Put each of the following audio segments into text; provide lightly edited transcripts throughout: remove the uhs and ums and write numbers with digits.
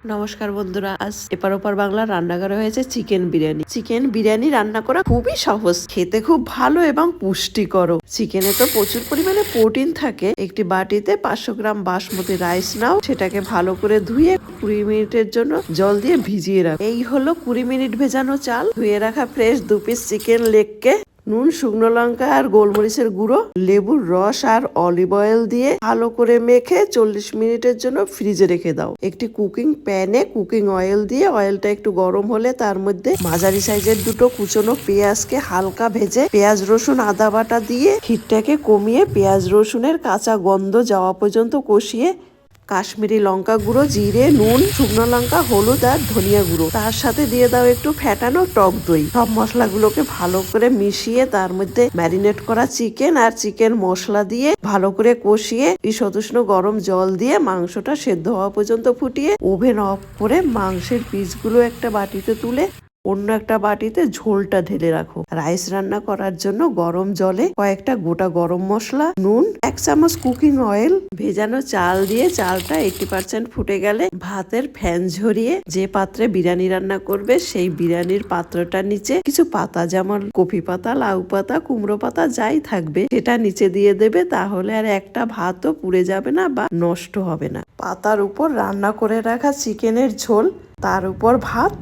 নমস্কার বন্ধুরা, আজ এপার ওপার বাংলা রান্নাঘরে হয়েছে চিকেন বিরিয়ানি। চিকেন বিরিয়ানি রান্না করা খুবই সহজ, খেতে খুব ভালো এবং পুষ্টিকর। চিকেনে তো প্রচুর পরিমাণে প্রোটিন থাকে। একটি বাটিতে 500 গ্রাম বাসমতি রাইস নাও, সেটাকে ভালো করে ধুয়ে 20 মিনিটের জন্য জল দিয়ে ভিজিয়ে রাখো। এই হলো 20 মিনিট ভেজানো চাল। ধুয়ে রাখা ফ্রেশ 2 পিস চিকেন লেগকে নুন, শুকনো লঙ্কা আর গোলমরিচের গুঁড়ো, লেবুর রস আর অলিভ অয়েল দিয়ে ভালো করে মেখে 40 মিনিটের জন্য ফ্রিজে রেখে দাও। একটি কুকিং প্যানে কুকিং অয়েল দিয়ে অয়েলটা একটু গরম হলে তার মধ্যে মাঝারি সাইজের দুটো কুচনো পেঁয়াজকে হালকা ভেজে পেঁয়াজ রসুন আদা বাটা দিয়ে হিটটাকে কমিয়ে পেঁয়াজ রসুনের কাঁচা গন্ধ যাওয়া পর্যন্ত কষিয়ে কাশ্মীরি লঙ্কা গুঁড়ো, জিরে, নুন, শুকনো লঙ্কা, হলুদ আর ধনিয়া গুঁড়ো, তার সাথে দিয়ে দাও একটু ফ্যাটানো টক দই। সব মশলাগুলোকে ভালো করে মিশিয়ে তার মধ্যে ম্যারিনেট করা চিকেন আর চিকেন মশলা দিয়ে ভালো করে কষিয়ে ঈষদুষ্ণ গরম জল দিয়ে মাংসটা সেদ্ধ হওয়া পর্যন্ত ফুটিয়ে ওভেন অফ করে মাংসের পিসগুলো একটা বাটিতে তুলে অন্য একটা বাটিতে ঝোলটা ঢেলে রাখো। রাইস রান্না করার জন্য গরম জলে কয়েকটা গোটা গরম মশলা, নুন, 1 চামচ কুকিং অয়েল, ভেজানো চাল দিয়ে চালটা 80% ফুটে গেলে ভাতের ফ্যান ঝরিয়ে যে পাত্রে বিরিয়ানি রান্না করবে সেই বিরিয়ানির পাত্রটার নিচে কিছু পাতা, যেমন কফি পাতা, লাউ পাতা, কুমড়ো পাতা যাই থাকবে সেটা নিচে দিয়ে দেবে। তাহলে আর একটা ভাতও পুড়ে যাবে না বা নষ্ট হবে না। পাতার উপর রান্না করে রাখা চিকেনের ঝোল, তার উপর ভাত,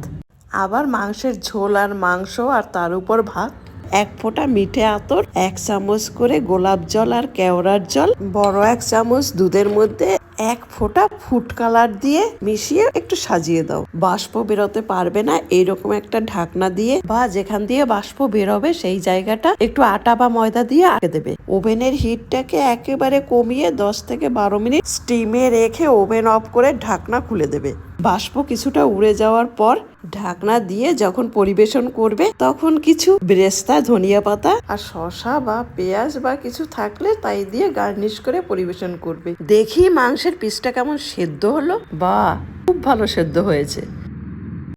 আবার মাংসের ঝোল আর মাংস, আর তার উপর ভাত, 1 ফোঁটা মিঠে আতর, 1 চামচ করে গোলাপ জল আর কেওড়ার জল, বড় 1 চামচ দুধের মধ্যে 1 ফোঁটা ফুড কালার দিয়ে মিশিয়ে একটু সাজিয়ে দাও। বাষ্প বেরোতে পারবে না এইরকম একটা ঢাকনা দিয়ে বা যেখান দিয়ে বাষ্প বেরোবে সেই জায়গাটা একটু আটা বা ময়দা দিয়ে আটকে দেবে। ওভেনের হিটটাকে একেবারে কমিয়ে 10 থেকে 12 মিনিট স্টিমে রেখে ওভেন অফ করে ঢাকনা খুলে দেবে। বাষ্প কিছুটা উড়ে যাওয়ার পর ঢাকনা দিয়ে যখন পরিবেশন করবে তখন কিছু বেরেস্তা, ধনিয়া পাতা আর শসা বা পেঁয়াজ বা কিছু থাকলে তাই দিয়ে গার্নিশ করে পরিবেশন করবে। দেখি মাংসের পিসটা কেমন সেদ্ধ হলো। বাহ, খুব ভালো সেদ্ধ হয়েছে।